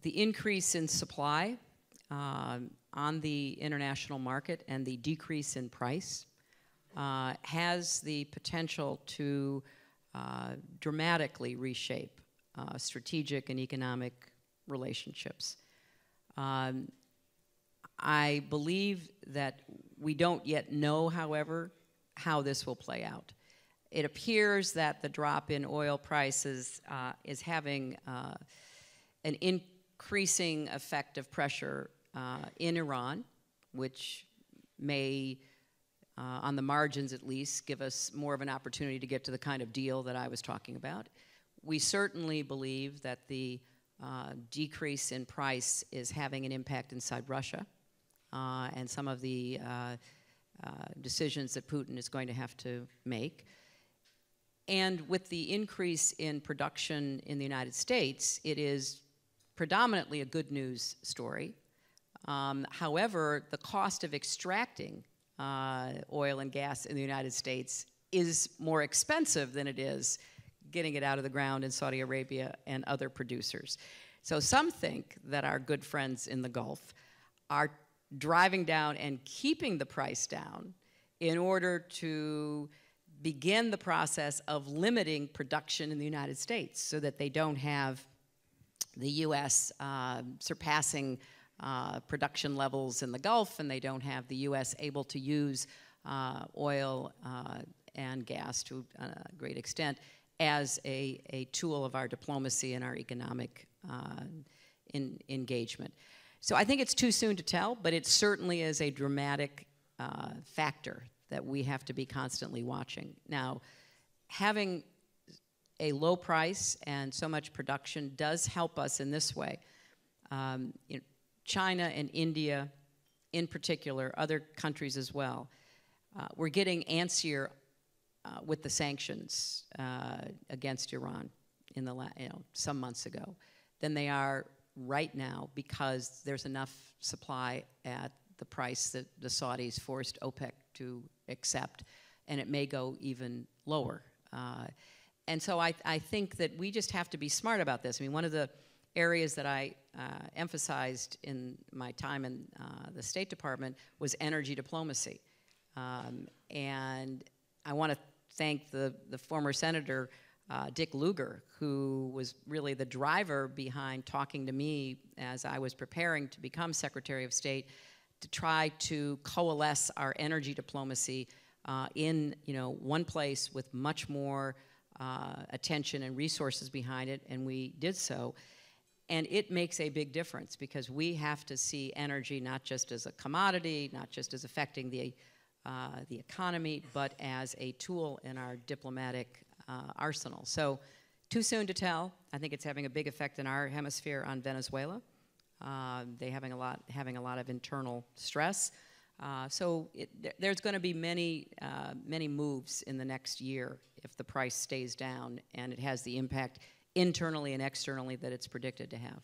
the increase in supply on the international market and the decrease in price has the potential to dramatically reshape strategic and economic relationships. I believe that we don't yet know, however, how this will play out. It appears that the drop in oil prices is having an increasing effect of pressure in Iran, which may, on the margins at least, give us more of an opportunity to get to the kind of deal that I was talking about. We certainly believe that the decrease in price is having an impact inside Russia, and some of the decisions that Putin is going to have to make. And with the increase in production in the United States, it is predominantly a good news story. However, the cost of extracting oil and gas in the United States is more expensive than it is getting it out of the ground in Saudi Arabia and other producers. So some think that our good friends in the Gulf are driving down and keeping the price down in order to begin the process of limiting production in the United States so that they don't have the U.S. Surpassing production levels in the Gulf, and they don't have the U.S. able to use oil and gas to a great extent as a tool of our diplomacy and our economic engagement. So I think it's too soon to tell, but it certainly is a dramatic factor that we have to be constantly watching. Now, having a low price and so much production does help us in this way. China and India, in particular, other countries as well, we're getting antsier with the sanctions against Iran in the some months ago than they are right now, because there's enough supply at the price that the Saudis forced OPEC to accept, and it may go even lower. And so I think that we just have to be smart about this. I mean, one of the areas that I emphasized in my time in the State Department was energy diplomacy. And I want to thank the former Senator Dick Lugar, who was really the driver behind talking to me as I was preparing to become Secretary of State to try to coalesce our energy diplomacy in one place with much more attention and resources behind it, and we did so. And it makes a big difference, because we have to see energy not just as a commodity, not just as affecting the economy, but as a tool in our diplomatic arsenal. So, too soon to tell. I think it's having a big effect in our hemisphere on Venezuela. They're having a lot of internal stress. So there's going to be many moves in the next year if the price stays down and it has the impact internally and externally that it's predicted to have.